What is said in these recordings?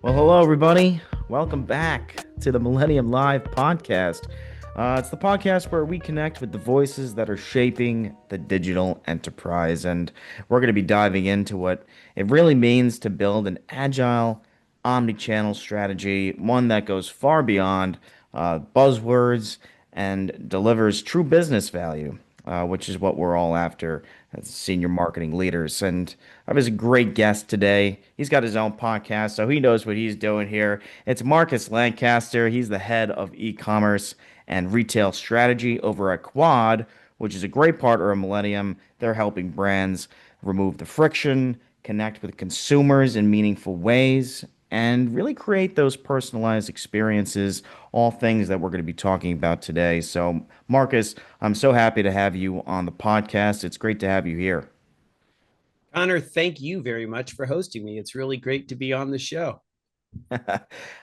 Well, hello, everybody. Welcome back to the Millennium Live podcast. It's the podcast where we connect with the voices that are shaping the digital enterprise. And we're going to be diving into what it really means to build an agile, omnichannel strategy, one that goes far beyond buzzwords and delivers true business value, which is what we're all after as senior marketing leaders. And I have a great guest today. He's got his own podcast, so he knows what he's doing here. It's Marcus Lancaster. He's the head of e-commerce and retail strategy over at Quad, which is a great partner of Millennium. They're helping brands remove the friction, connect with consumers in meaningful ways, and really create those personalized experiences, all things that we're going to be talking about today. So, Marcus, I'm so happy to have you on the podcast. It's great to have you here. Connor, thank you very much for hosting me. It's really great to be on the show.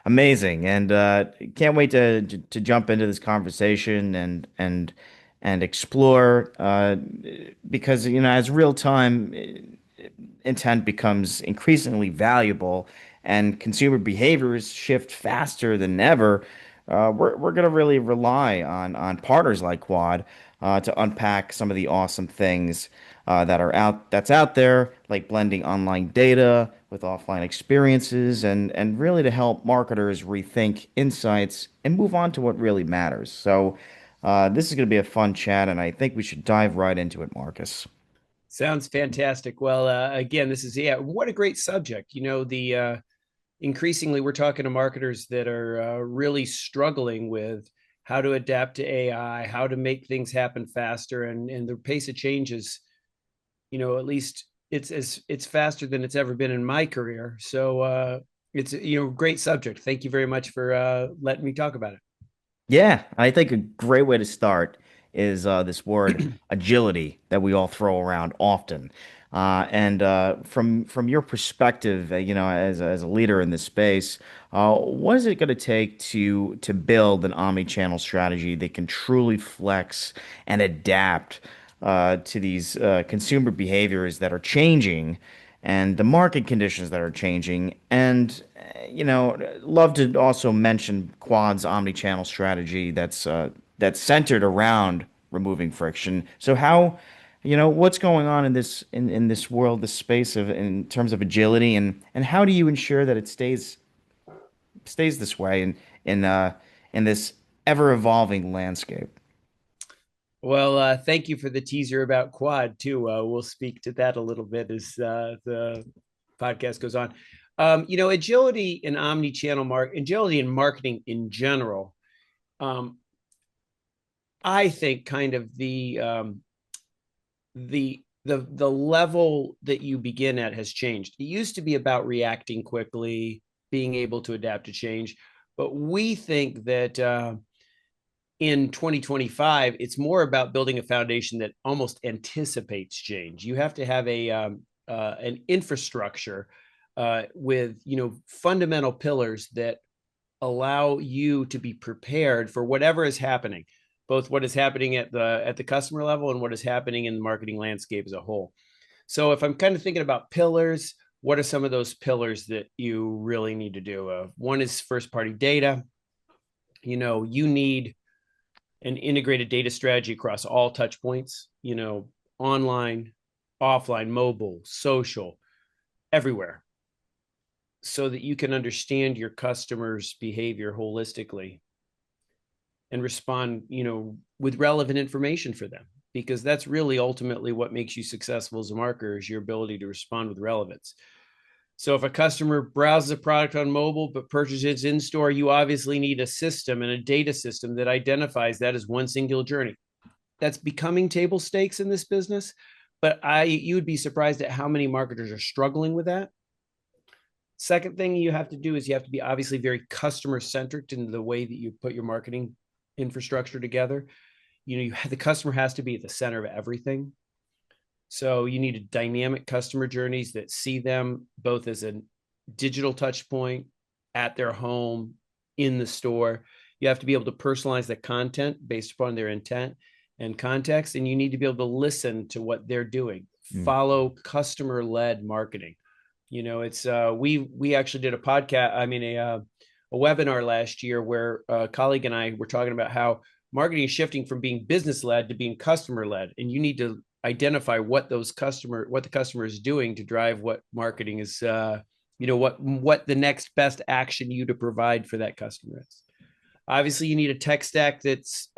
Amazing, and can't wait to jump into this conversation and explore because as real time intent becomes increasingly valuable and consumer behaviors shift faster than ever, we're going to really rely on partners like Quad to unpack some of the awesome things that's out there, like blending online data with offline experiences, and really to help marketers rethink insights and move on to what really matters. So, this is going to be a fun chat, and I think we should dive right into it, Marcus. Sounds fantastic. Well, again, this is what a great subject. The increasingly we're talking to marketers that are really struggling with how to adapt to AI, how to make things happen faster, and the pace of change is, at least it's faster than it's ever been in my career. So it's great subject. Thank you very much for letting me talk about it. Yeah, I think a great way to start is this word agility that we all throw around often. And from your perspective, as a leader in this space, what is it going to take to build an omni-channel strategy that can truly flex and adapt to these consumer behaviors that are changing and the market conditions that are changing? And love to also mention Quad's omni-channel strategy that's centered around removing friction. So how, what's going on in this world, this space of in terms of agility, and how do you ensure that it stays this way in this ever evolving landscape? Well, thank you for the teaser about Quad too. We'll speak to that a little bit as the podcast goes on. Agility and agility in marketing in general. Um, I think kind of the level that you begin at has changed. It used to be about reacting quickly, being able to adapt to change, but we think that in 2025, it's more about building a foundation that almost anticipates change. You have to have an infrastructure with fundamental pillars that allow you to be prepared for whatever is happening, both what is happening at the customer level and what is happening in the marketing landscape as a whole. So if I'm kind of thinking about pillars, what are some of those pillars that you really need to do? One is first party data. You need an integrated data strategy across all touch points, online, offline, mobile, social, everywhere, so that you can understand your customers' behavior holistically and respond, with relevant information for them. Because that's really ultimately what makes you successful as a marketer is your ability to respond with relevance. So if a customer browses a product on mobile but purchases in store, you obviously need a system and a data system that identifies that as one singular journey. That's becoming table stakes in this business, but you would be surprised at how many marketers are struggling with that. Second thing you have to do is you have to be obviously very customer centric in the way that you put your marketing infrastructure together. The customer has to be at the center of everything. So you need a dynamic customer journeys that see them both as a digital touch point at their home, in the store. You have to be able to personalize the content based upon their intent and context, and you need to be able to listen to what they're doing. Mm. Follow customer led marketing. It's we actually did a podcast, a webinar last year where a colleague and I were talking about how marketing is shifting from being business led to being customer led, and you need to identify what the customer is doing to drive what marketing is, what the next best action you to provide for that customer is. Obviously, you need a tech stack that's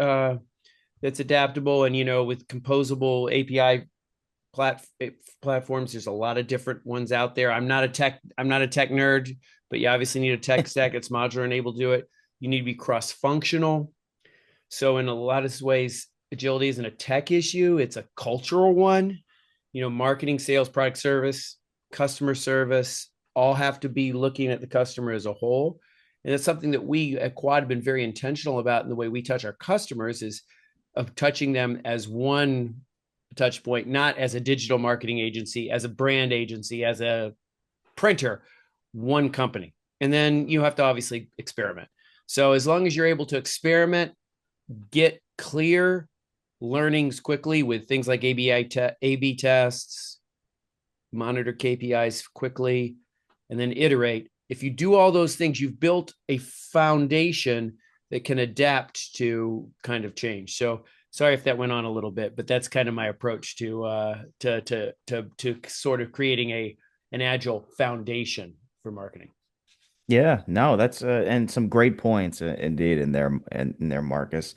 adaptable, and with composable API platforms. There's a lot of different ones out there. I'm not a tech nerd, but you obviously need a tech stack that's modular and able to do it. You need to be cross functional. So in a lot of ways, agility isn't a tech issue; it's a cultural one. Marketing, sales, product, service, customer service all have to be looking at the customer as a whole. And it's something that we at Quad have been very intentional about in the way we touch our customers, is of touching them as one touch point, not as a digital marketing agency, as a brand agency, as a printer, one company. And then you have to obviously experiment. So as long as you're able to experiment, get clear learnings quickly with things like A/B tests, monitor KPIs quickly, and then iterate. If you do all those things, you've built a foundation that can adapt to kind of change. So sorry if that went on a little bit, but that's kind of my approach to sort of creating an agile foundation for marketing. Yeah, no, that's and some great points indeed in there, Marcus.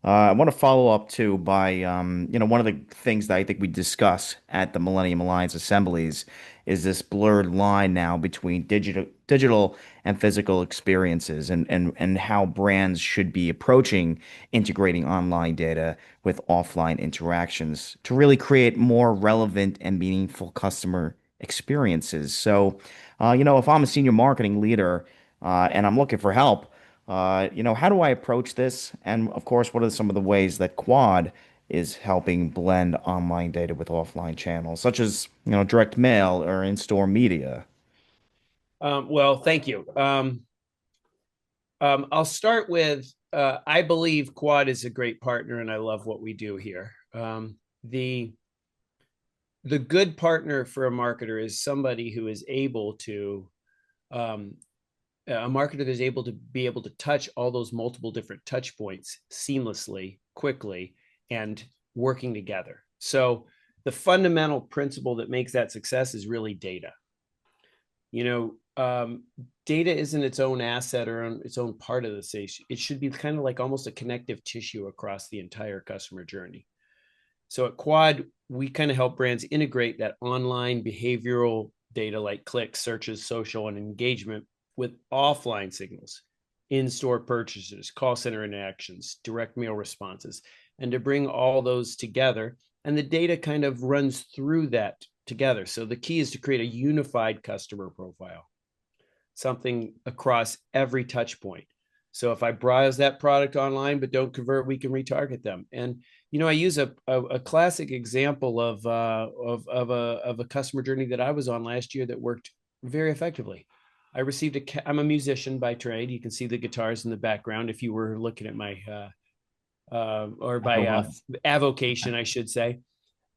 I want to follow up too by one of the things that I think we discuss at the Millennium Alliance assemblies is this blurred line now between digital and physical experiences and how brands should be approaching integrating online data with offline interactions to really create more relevant and meaningful customer experiences. So, if I'm a senior marketing leader and I'm looking for help, how do I approach this? And of course, what are some of the ways that Quad is helping blend online data with offline channels, such as, direct mail or in-store media? Well, thank you. I'll start with I believe Quad is a great partner, and I love what we do here. The good partner for a marketer is somebody who is able to um, a marketer that's able to touch all those multiple different touch points seamlessly, quickly, and working together. So the fundamental principle that makes that success is really data. You know, data isn't its own asset or its own part of the station. It should be kind of like almost a connective tissue across the entire customer journey. So at Quad, we kind of help brands integrate that online behavioral data like clicks, searches, social, and engagement with offline signals, in-store purchases, call center interactions, direct mail responses, and to bring all those together. And the data kind of runs through that together. So the key is to create a unified customer profile, something across every touch point. So if I browse that product online but don't convert, we can retarget them. And I use a classic example of a customer journey that I was on last year that worked very effectively. I'm a musician by trade. You can see the guitars in the background if you were looking at my or I by was. avocation, I should say.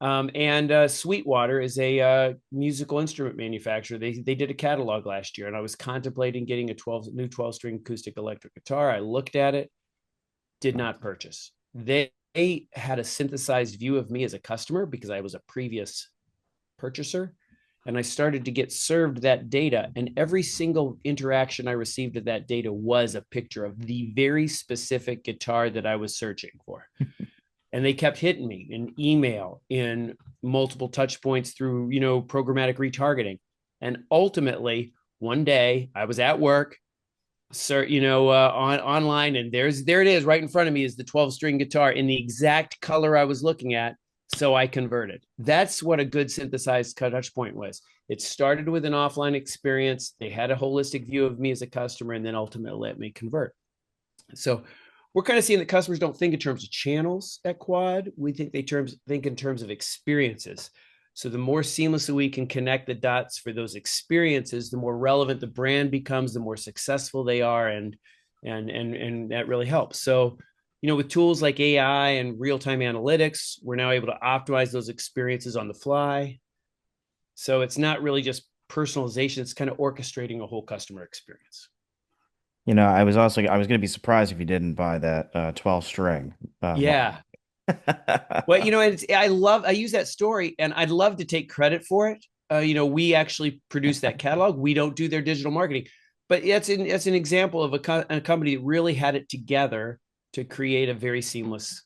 And Sweetwater is a musical instrument manufacturer. They did a catalog last year, and I was contemplating getting a new 12-string acoustic electric guitar. I looked at it, did not purchase. They had a synthesized view of me as a customer because I was a previous purchaser, and I started to get served that data. And every single interaction I received of that data was a picture of the very specific guitar that I was searching for. And they kept hitting me in email, in multiple touch points through programmatic retargeting. And ultimately one day I was at work, online, and there it is right in front of me is the 12-string guitar in the exact color I was looking at. So I converted. That's what a good synthesized touch point was. It started with an offline experience. They had a holistic view of me as a customer, and then ultimately let me convert. So we're kind of seeing that customers don't think in terms of channels at Quad. We think think in terms of experiences. So the more seamlessly we can connect the dots for those experiences, the more relevant the brand becomes, the more successful they are, and that really helps. So, with tools like AI and real-time analytics, we're now able to optimize those experiences on the fly. So it's not really just personalization. It's kind of orchestrating a whole customer experience. I was going to be surprised if you didn't buy that 12 string. Yeah. Well, I use that story and I'd love to take credit for it. We actually produce that catalog. We don't do their digital marketing, but it's an example of a company that really had it together to create a very seamless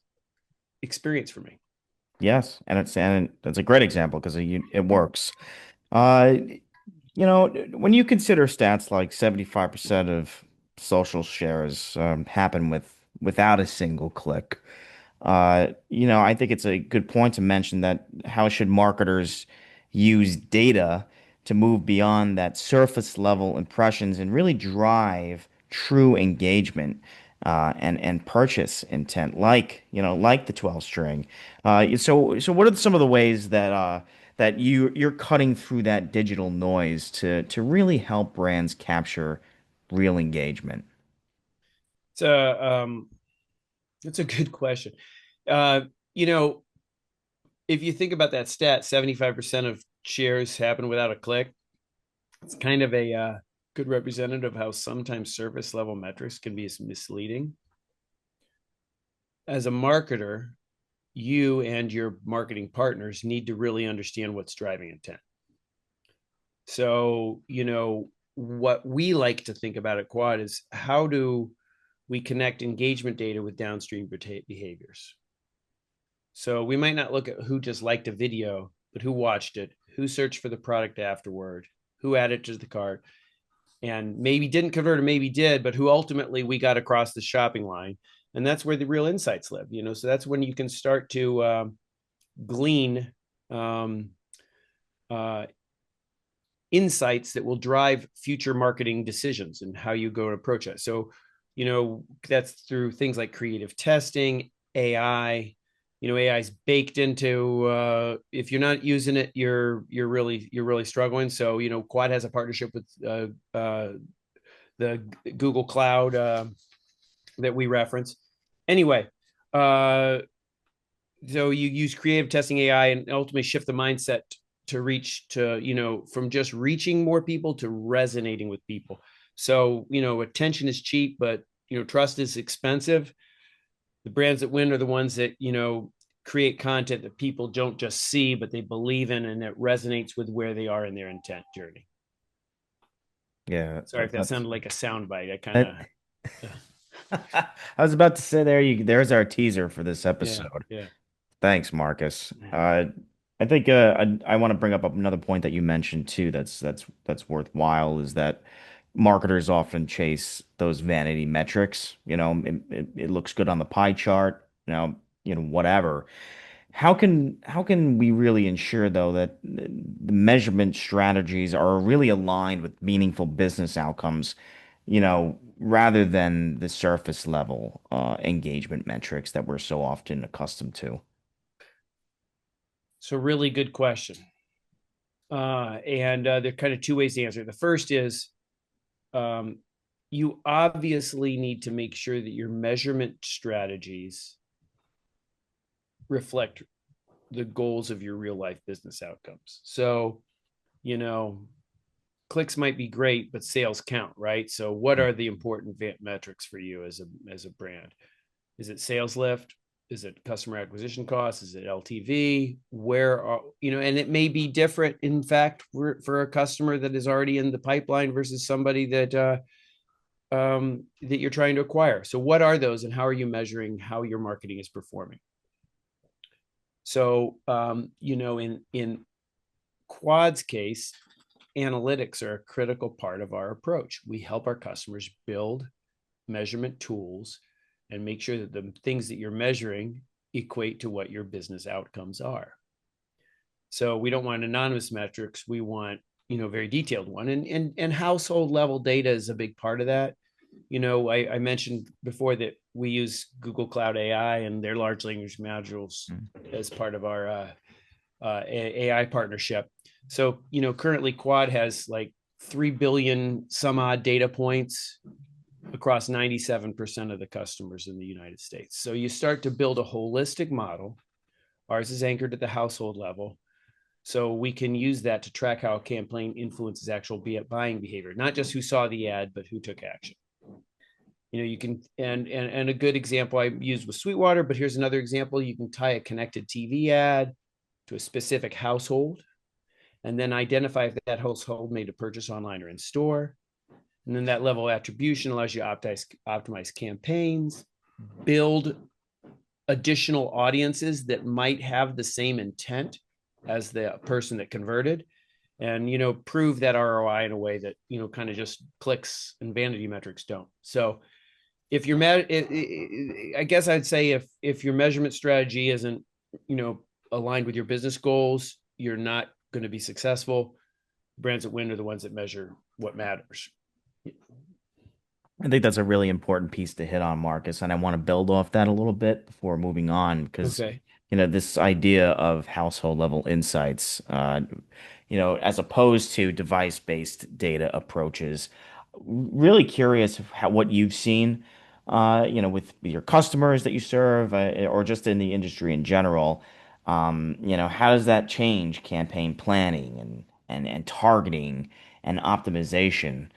experience for me. Yes, and it's a great example because it works. Uh, when you consider stats like 75% of social shares happen without a single click, I think it's a good point to mention that how should marketers use data to move beyond that surface level impressions and really drive true engagement and purchase intent, like the 12 string. So what are some of the ways that you're cutting through that digital noise to really help brands capture real engagement? So that's a good question. Uh, you know, if you think about that stat, 75% of shares happen without a click. It's kind of a good representative of how sometimes service level metrics can be misleading. As a marketer, you and your marketing partners need to really understand what's driving intent. So, what we like to think about at Quad is how do we connect engagement data with downstream behaviors? So we might not look at who just liked a video, but who watched it, who searched for the product afterward, who added to the cart, and maybe didn't convert or maybe did, but who ultimately we got across the shopping line. And that's where the real insights live, So that's when you can start to glean um, uh, insights that will drive future marketing decisions and how you go to approach it. So, that's through things like creative testing, AI. AI is baked into. If you're not using it, you're really struggling. So, Quad has a partnership with the Google Cloud that we reference. Anyway, so you use creative testing AI and ultimately shift the mindset to reach to from just reaching more people to resonating with people. So attention is cheap, but trust is expensive. The brands that win are the ones that create content that people don't just see but they believe in, and it resonates with where they are in their intent journey. Yeah, Sorry if that sounded like a soundbite. I kind that, of I was about to say there's our teaser for this yeah, episode. yeah. Thanks, Marcus. I think I want to bring up another point that you mentioned too. That's worthwhile is that marketers often chase those vanity metrics. It looks good on the pie chart. Whatever. How can we really ensure though that the measurement strategies are really aligned with meaningful business outcomes, rather than the surface level engagement metrics that we're so often accustomed to? So really good question. And there are kind of two ways to answer it. The first is um, you obviously need to make sure that your measurement strategies reflect the goals of your real life business outcomes. So, you know, clicks might be great, but sales count, right? So, what are the important metrics for you as a brand? Is it sales lift? Is it customer acquisition costs? Is it LTV? Where are and it may be different, in fact, for a customer that is already in the pipeline versus somebody that you're trying to acquire. So, what are those, and how are you measuring how your marketing is performing? So, in Quad's case, analytics are a critical part of our approach. We help our customers build measurement tools and make sure that the things that you're measuring equate to what your business outcomes are. So we don't want anonymous metrics. We want, very detailed one. And household level data is a big part of that. I mentioned before that we use Google Cloud AI and their large language modules as part of our AI partnership. So, currently Quad has like 3 billion some odd data points across 97% of the customers in the United States. So you start to build a holistic model. Ours is anchored at the household level. So we can use that to track how a campaign influences actual buying behavior, not just who saw the ad, but who took action. You can, and a good example I used was Sweetwater, but here's another example. You can tie a connected TV ad to a specific household and then identify if that household made a purchase online or in store. And then that level of attribution allows you to optimize campaigns, build additional audiences that might have the same intent as the person that converted, and prove that ROI in a way that kind of just clicks and vanity metrics don't. So if you're I guess I'd say if your measurement strategy isn't aligned with your business goals, you're not going to be successful. Brands that win are the ones that measure what matters. I think that's a really important piece to hit on, Marcus, and I want to build off that a little bit before moving on because, Okay. this idea of household level insights, as opposed to device-based data approaches, really curious of what you've seen, with your customers that you serve, or just in the industry in general. How does that change campaign planning and targeting and optimization?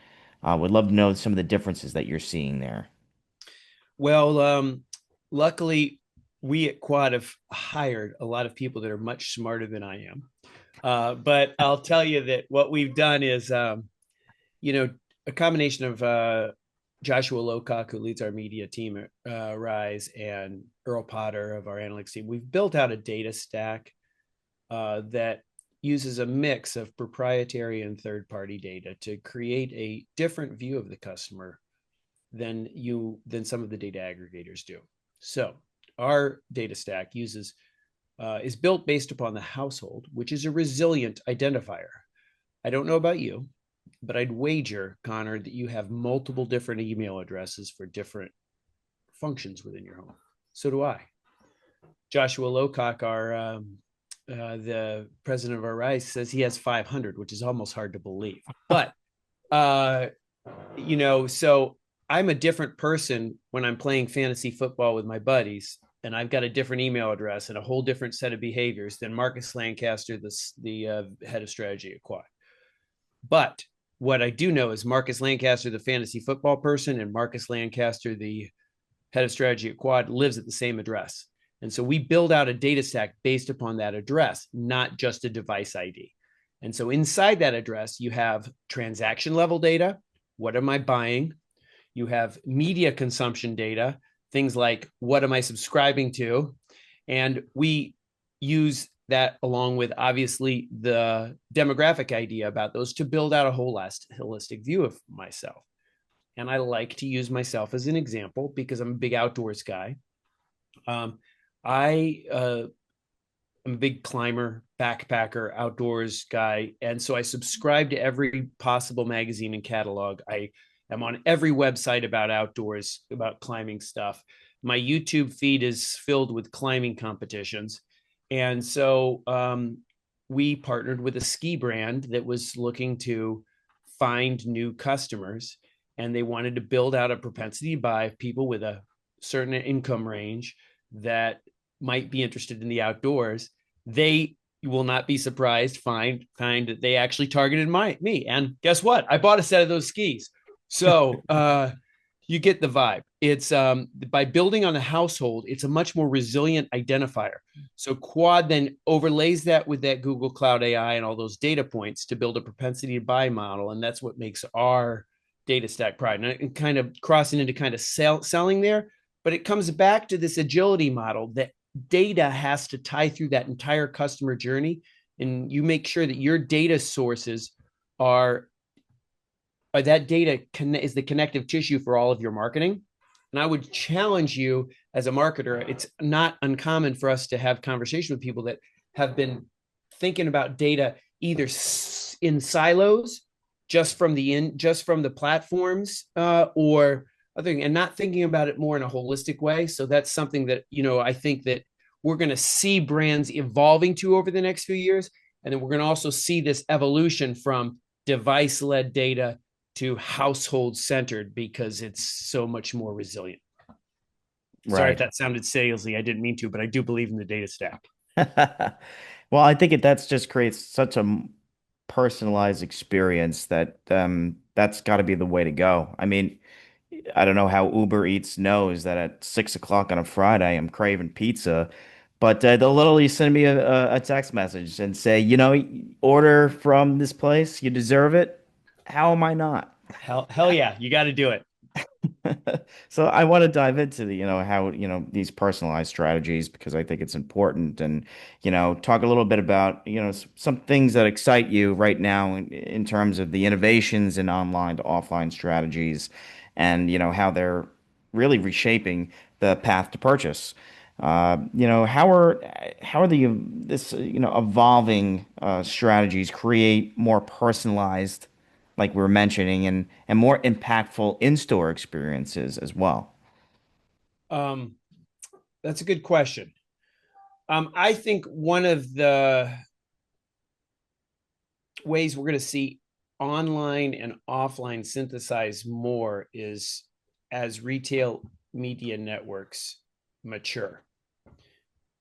Would love to know some of the differences that you're seeing there. Well, luckily, we at Quad have hired a lot of people that are much smarter than I am. But I'll tell you that what we've done is, a combination of Joshua Locock, who leads our media team at Rise, and Earl Potter of our analytics team. We've built out a data stack that uses a mix of proprietary and third-party data to create a different view of the customer than some of the data aggregators do. So our data stack is built based upon the household, which is a resilient identifier. I don't know about you, but I'd wager, Connor, that you have multiple different email addresses for different functions within your home. So do I. Joshua Locock, the president of our Rise, says he has 500, which is almost hard to believe. But so I'm a different person when I'm playing fantasy football with my buddies, and I've got a different email address and a whole different set of behaviors than Marcus Lancaster, the head of strategy at Quad. But what I do know is Marcus Lancaster, the fantasy football person, and Marcus Lancaster, the head of strategy at Quad, lives at the same address. And so we build out a data stack based upon that address, not just a device ID. And so inside that address, you have transaction level data. What am I buying? You have media consumption data, things like what am I subscribing to? And we use that along with obviously the demographic idea about those to build out a whole holistic view of myself. And I like to use myself as an example because I'm a big outdoors guy. I am a big climber, backpacker, outdoors guy. And so I subscribe to every possible magazine and catalog. I am on every website about outdoors, about climbing stuff. My YouTube feed is filled with climbing competitions. And so we partnered with a ski brand that was looking to find new customers. And they wanted to build out a propensity to buy people with a certain income range that might be interested in the outdoors. They, you will not be surprised, find that they actually targeted me. And guess what? I bought a set of those skis. So you get the vibe. It's by building on the household, it's a much more resilient identifier. So Quad then overlays that with that Google Cloud AI and all those data points to build a propensity to buy model. And that's what makes our data stack pride. And kind of crossing into kind of selling there, but it comes back to this agility model that data has to tie through that entire customer journey. And you make sure that your data sources are that data is the connective tissue for all of your marketing. And I would challenge you as a marketer, it's not uncommon for us to have conversation with people that have been thinking about data either in silos, just from the platforms, or other, and not thinking about it more in a holistic way. So that's something that, I think that we're going to see brands evolving to over the next few years. And then we're going to also see this evolution from device-led data to household-centered because it's so much more resilient. Sorry if Right. that sounded salesy. I didn't mean to, but I do believe in the data stack. Well, I think that's just creates such a personalized experience that that's got to be the way to go. I mean, I don't know how Uber Eats knows that at 6 o'clock on a Friday I'm craving pizza, but they'll literally send me a text message and say, order from this place, you deserve it. How am I not? Hell yeah, you got to do it. So I want to dive into how, these personalized strategies because I think it's important and, talk a little bit about, some things that excite you right now in terms of the innovations in online to offline strategies and, how they're really reshaping the path to purchase. How are the this evolving strategies create more personalized like we were mentioning, and more impactful in-store experiences as well. Um, that's a good question. I think one of the ways we're going to see online and offline synthesize more is as retail media networks mature.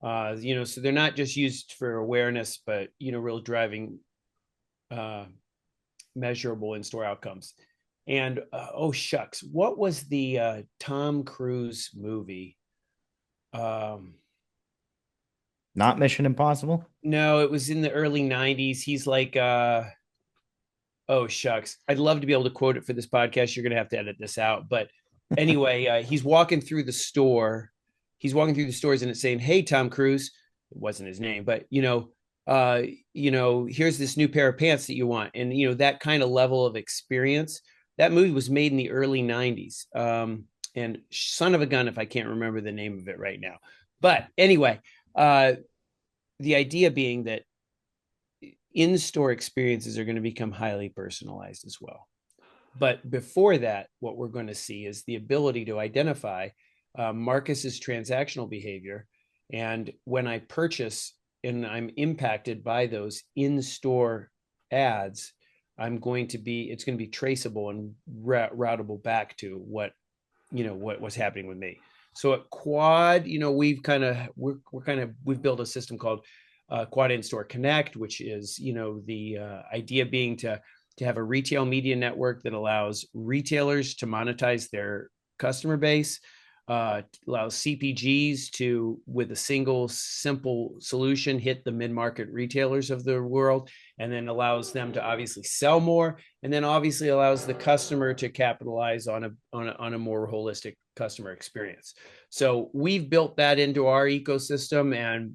So they're not just used for awareness, but real driving uh, measurable in-store outcomes. And oh shucks, what was the Tom Cruise movie? Um, Not Mission Impossible. no, it was in the early '90s. He's like, oh shucks, I'd love to be able to quote it for this podcast. You're gonna have to edit this out, but anyway, he's walking through the store. He's walking through the stores, and it's saying, "Hey, Tom Cruise." It wasn't his name, but here's this new pair of pants that you want, and that kind of level of experience. That movie was made in the early '90s, and son of a gun, if I can't remember the name of it right now. But anyway, uh, the idea being that in-store experiences are going to become highly personalized as well. But before that, what we're going to see is the ability to identify Marcus's transactional behavior. And when I purchase and I'm impacted by those in-store ads, it's going to be traceable and routable back to what was happening with me. So at Quad, we've built a system called Quad In-Store Connect, which is the idea being to have a retail media network that allows retailers to monetize their customer base, allows CPGs to, with a single simple solution, hit the mid-market retailers of the world, and then allows them to obviously sell more, and then obviously allows the customer to capitalize on a more holistic customer experience. So we've built that into our ecosystem, and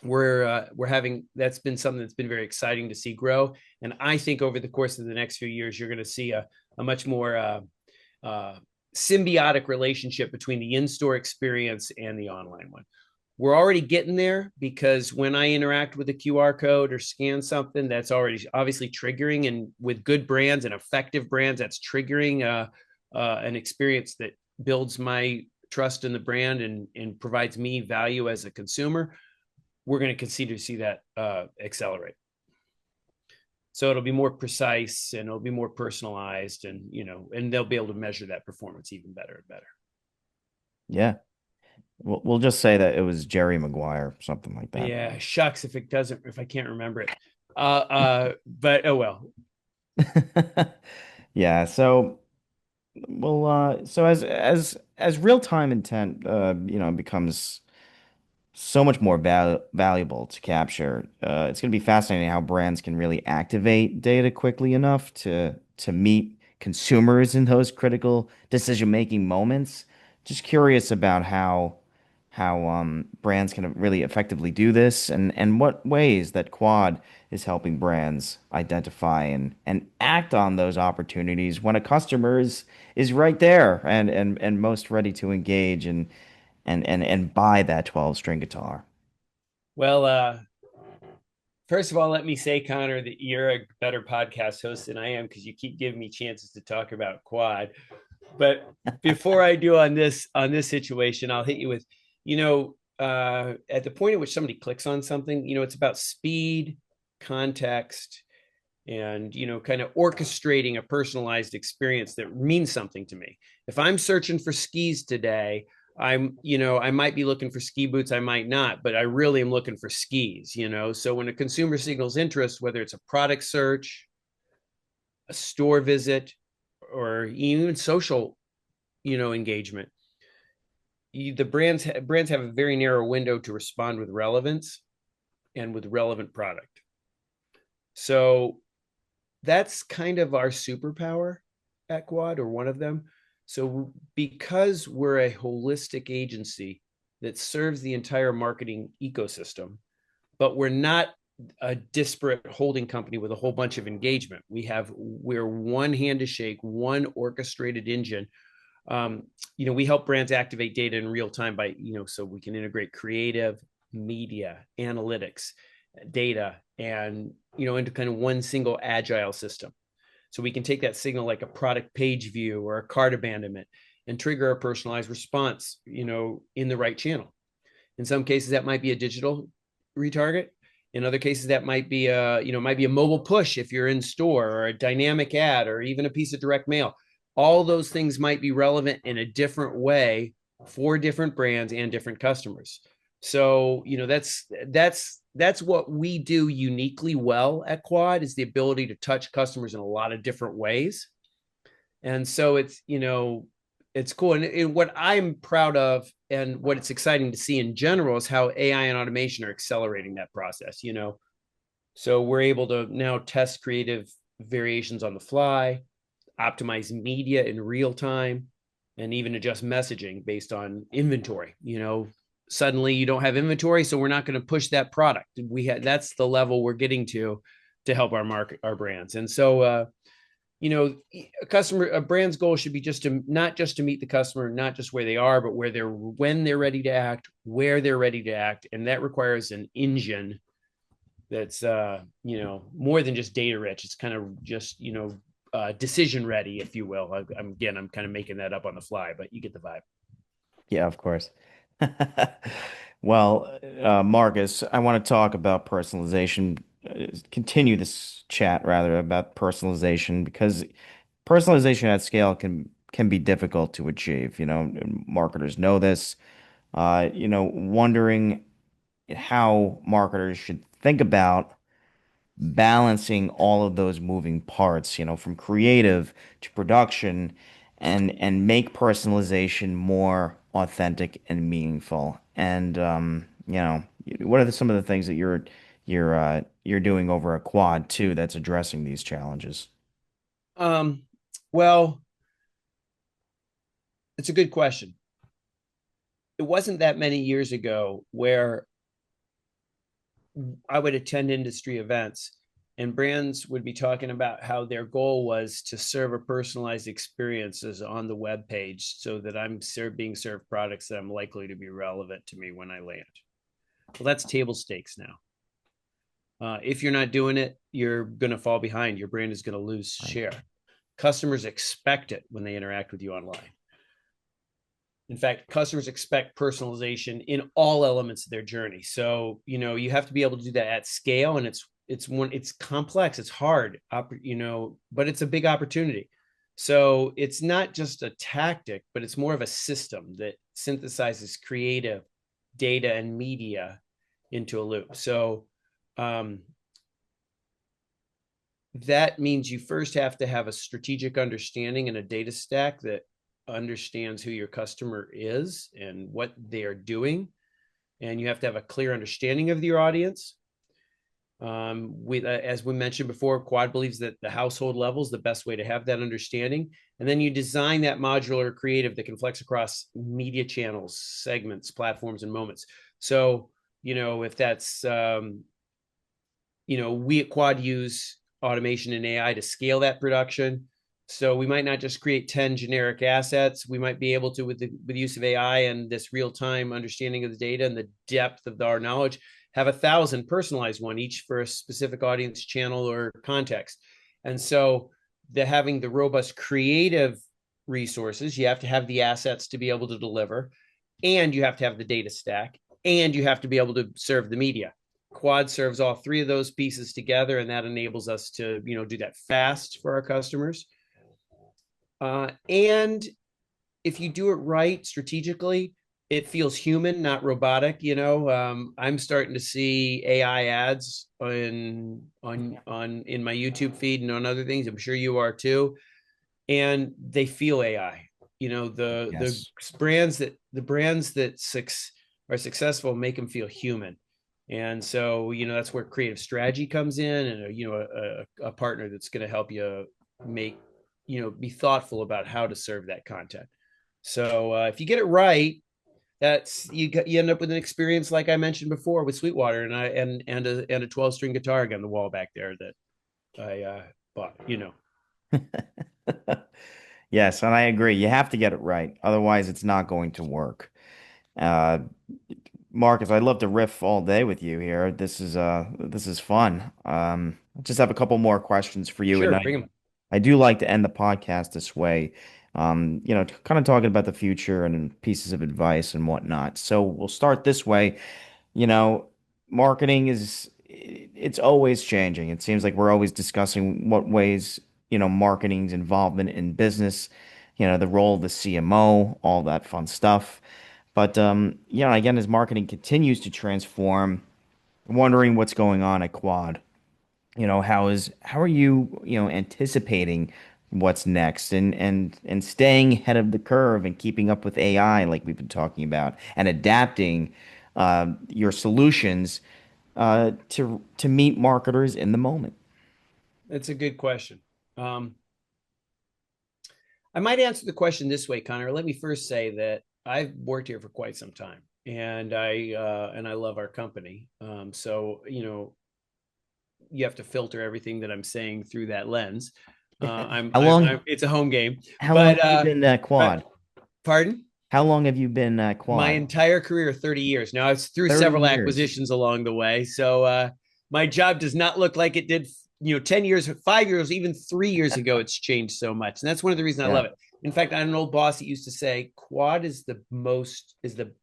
we're having, that's been something that's been very exciting to see grow. And I think over the course of the next few years, you're going to see a much more symbiotic relationship between the in-store experience and the online one. We're already getting there because when I interact with a QR code or scan something, that's already obviously triggering, and with good brands and effective brands, that's triggering an experience that builds my trust in the brand and provides me value as a consumer. We're going to continue to see that accelerate. So it'll be more precise and it'll be more personalized, and they'll be able to measure that performance even better and better. Yeah. We'll just say that it was Jerry Maguire, something like that. Yeah, shucks if I can't remember it. But oh well. Yeah. So as real-time intent, becomes so much more valuable to capture. It's going to be fascinating how brands can really activate data quickly enough to meet consumers in those critical decision-making moments. Just curious about how brands can really effectively do this and what ways that Quad is helping brands identify and act on those opportunities when a customer is right there and most ready to engage and buy that 12-string guitar. Well, first of all, let me say, Connor, that you're a better podcast host than I am because you keep giving me chances to talk about Quad. But before I do on this situation, I'll hit you with, at the point at which somebody clicks on something, it's about speed, context, and kind of orchestrating a personalized experience that means something to me. If I'm searching for skis today, I might be looking for ski boots, I might not, but I really am looking for skis, So when a consumer signals interest, whether it's a product search, a store visit, or even social, engagement, the brands have a very narrow window to respond with relevance and with relevant product. So that's kind of our superpower at Quad, or one of them. So because we're a holistic agency that serves the entire marketing ecosystem, but we're not a disparate holding company with a whole bunch of engagement. We're one hand to shake, one orchestrated engine. We help brands activate data in real time by, so we can integrate creative, media, analytics, data, and, into kind of one single agile system. So we can take that signal like a product page view or a cart abandonment and trigger a personalized response, in the right channel. In some cases, that might be a digital retarget. In other cases, that might be a mobile push if you're in store, or a dynamic ad, or even a piece of direct mail. All those things might be relevant in a different way for different brands and different customers. So, that's what we do uniquely well at Quad, is the ability to touch customers in a lot of different ways. And so it's cool. And what I'm proud of and what it's exciting to see in general is how AI and automation are accelerating that process, So we're able to now test creative variations on the fly, optimize media in real time, and even adjust messaging based on inventory. Suddenly you don't have inventory, so we're not going to push that product. That's the level we're getting to help our brands. And so a brand's goal should be not just to meet the customer, not just where they are, but when they're ready to act, where they're ready to act. And that requires an engine that's more than just data rich. It's kind of just decision ready, if you will. I'm kind of making that up on the fly, but you get the vibe. Yeah, of course. Well, Marcus, I want to talk about personalization, continue this chat rather about personalization, because personalization at scale can be difficult to achieve. And marketers know this. Wondering how marketers should think about balancing all of those moving parts, from creative to production, and make personalization more authentic and meaningful. And what are some of the things that you're doing over at Quad too that's addressing these challenges? Um, well, it's a good question. It wasn't that many years ago where I would attend industry events and brands would be talking about how their goal was to serve a personalized experiences on the web page, so that I'm being served products that I'm likely to be relevant to me when I land. Well, that's table stakes now. If you're not doing it, you're going to fall behind. Your brand is going to lose Right. share. Customers expect it when they interact with you online. In fact, customers expect personalization in all elements of their journey. So, you have to be able to do that at scale, and it's complex, it's hard, but it's a big opportunity. So it's not just a tactic, but it's more of a system that synthesizes creative, data, and media into a loop. So that means you first have to have a strategic understanding and a data stack that understands who your customer is and what they are doing. And you have to have a clear understanding of your audience. As we mentioned before, Quad believes that the household level is the best way to have that understanding. And then you design that modular creative that can flex across media channels, segments, platforms, and moments. So, if that's, we at Quad use automation and AI to scale that production. So we might not just create 10 generic assets. We might be able to, with the use of AI and this real-time understanding of the data and the depth of our knowledge, have 1,000 personalized one, each for a specific audience, channel, or context. And so having the robust creative resources, you have to have the assets to be able to deliver, and you have to have the data stack, and you have to be able to serve the media. Quad serves all three of those pieces together, and that enables us to do that fast for our customers. And if you do it right strategically, it feels human, not robotic. I'm starting to see AI ads on in my YouTube feed and on other things. I'm sure you are too, and they feel AI. The Yes. brands that are successful make them feel human, and so that's where creative strategy comes in, and a partner that's going to help you make be thoughtful about how to serve that content. So if you get it right, you end up with an experience like I mentioned before with Sweetwater, and a 12-string guitar on the wall back there that I bought. Yes, and I agree. You have to get it right. Otherwise, it's not going to work. Uh, Marcus, I'd love to riff all day with you here. This is fun. I just have a couple more questions for you, and Sure, I bring them. I do like to end the podcast this way. Kind of talking about the future and pieces of advice and whatnot. So we'll start this way. You know, marketing it's always changing. It seems like we're always discussing what ways, marketing's involvement in business, the role of the CMO, all that fun stuff. But again, as marketing continues to transform, I'm wondering what's going on at Quad. How are you, anticipating what's next and staying ahead of the curve and keeping up with AI like we've been talking about and adapting your solutions to meet marketers in the moment. That's a good question. Um, I might answer the question this way, Connor. Let me first say that I've worked here for quite some time, and I love our company. So you have to filter everything that I'm saying through that lens. How long It's a home game, how long but have you been at but Quad? pardon. How long have you been at My Quad? entire career, 30 years. Now, it's through 30 several years. acquisitions along the way. So my job does not look like it did, 10 years, 5 years, even 3 years ago. It's changed so much. And that's one of the reasons I Yeah. love it. In fact, I had an old boss that used to say, Quad is the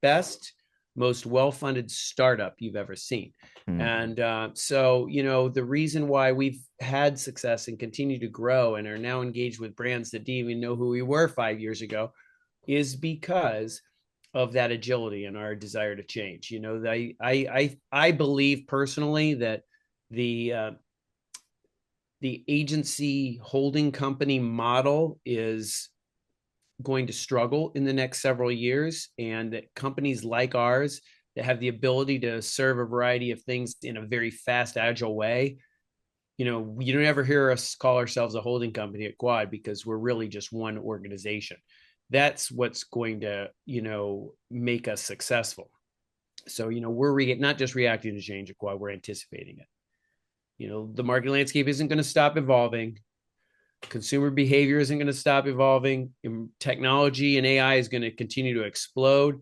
best, most well-funded startup you've ever seen. Hmm. And so, the reason why we've had success and continue to grow and are now engaged with brands that didn't even know who we were 5 years ago is because of that agility and our desire to change. I believe personally that the uh, the agency holding company model is going to struggle in the next several years, and that companies like ours that have the ability to serve a variety of things in a very fast, agile way. You don't ever hear us call ourselves a holding company at Quad because we're really just one organization. That's what's going to, make us successful. So, we're not just reacting to change at Quad, we're anticipating it. The market landscape isn't going to stop evolving. Consumer behavior isn't going to stop evolving. Technology and AI is going to continue to explode.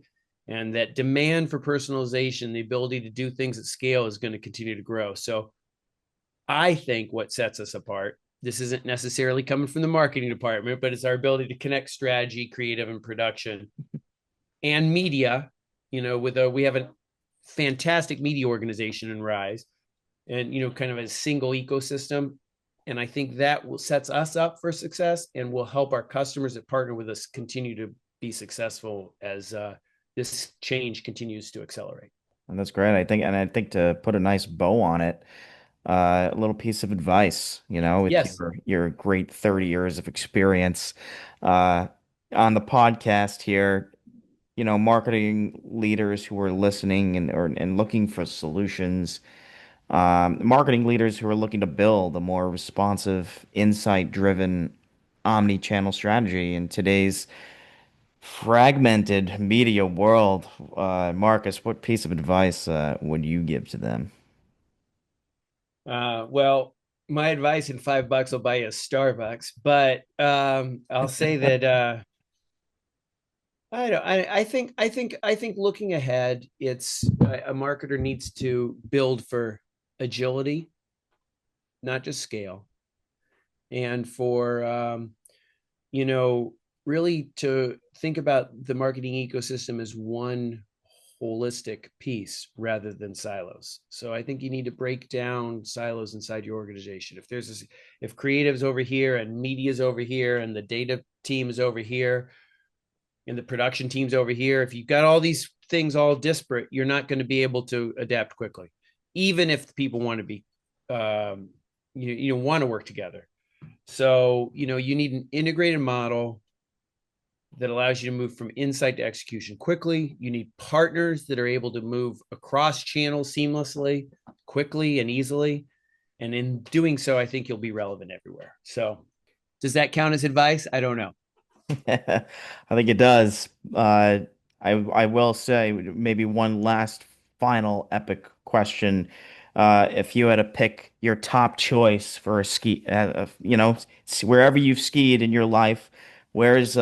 And that demand for personalization, the ability to do things at scale, is going to continue to grow. So I think what sets us apart, this isn't necessarily coming from the marketing department, but it's our ability to connect strategy, creative, and production and media. We have a fantastic media organization in Rise, and kind of a single ecosystem. And I think that sets us up for success and will help our customers that partner with us continue to be successful as this change continues to accelerate. And that's great. I think to put a nice bow on it, a little piece of advice, with Yes. your great 30 years of experience, uh, on the podcast here, marketing leaders who are listening and looking for solutions, marketing leaders who are looking to build a more responsive, insight-driven, omni-channel strategy in today's fragmented media world. Marcus, what piece of advice would you give to them? Well, my advice in $5 will buy you a Starbucks, but I'll say that I don't. I think looking ahead, it's a marketer needs to build for agility, not just scale, and for you know really to think about the marketing ecosystem as one holistic piece rather than silos. So I think you need to break down silos inside your organization. If creative's over here and media's over here and the data team is over here, and the production teams over here. If you've got all these things all disparate, you're not going to be able to adapt quickly, even if people want to be, want to work together. So, you need an integrated model that allows you to move from insight to execution quickly. You need partners that are able to move across channels seamlessly, quickly, and easily. And in doing so, I think you'll be relevant everywhere. So, does that count as advice? I don't know. I think it does. I will say maybe one last final epic question. If you had to pick your top choice for a ski, wherever you've skied in your life, where's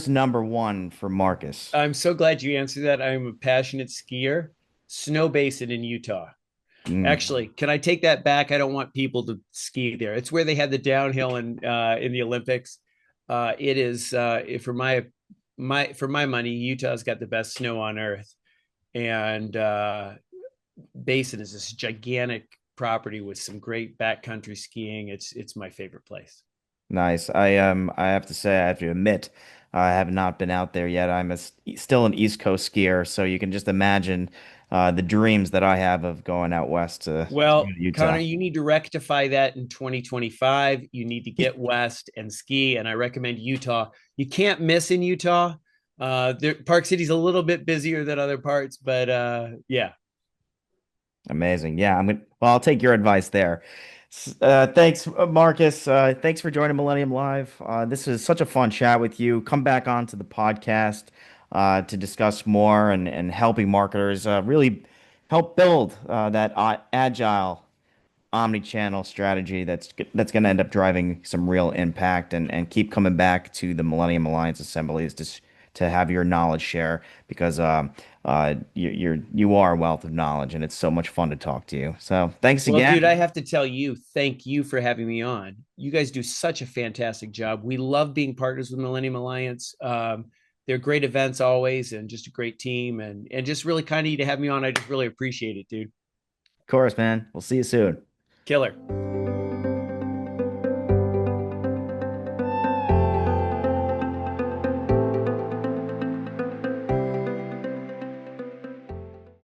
number one for Marcus? I'm so glad you answered that. I'm a passionate skier. Snow Basin in Utah. Mm, Actually, can I take that back? I don't want people to ski there. It's where they had the downhill in the Olympics. It is for my money, Utah's got the best snow on earth, and Basin is this gigantic property with some great backcountry skiing. It's my favorite place. nice. I have to say I have to admit I have not been out there yet. Still an East Coast skier, so you can just imagine the dreams that I have of going out west to go Well, to Utah. Connor, you need to rectify that in 2025. You need to get west and ski, and I recommend Utah. You can't miss in Utah. Park City's a little bit busier than other parts, but yeah. Amazing. Yeah, well, I'll take your advice there. Thanks, Marcus. Thanks for joining Millennium Live. This is such a fun chat with you. Come back onto the podcast to discuss more and helping marketers really help build that agile omnichannel strategy that's going to end up driving some real impact and keep coming back to the Millennium Alliance assemblies to have your knowledge share because you are a wealth of knowledge and it's so much fun to talk to you. So thanks Well, dude, I again. have to tell you, thank you for having me on. You guys do such a fantastic job. We love being partners with Millennium Alliance. They're great events always, and just a great team, and just really kind of you to have me on. I just really appreciate it, dude. Of course, man. We'll see you soon. Killer.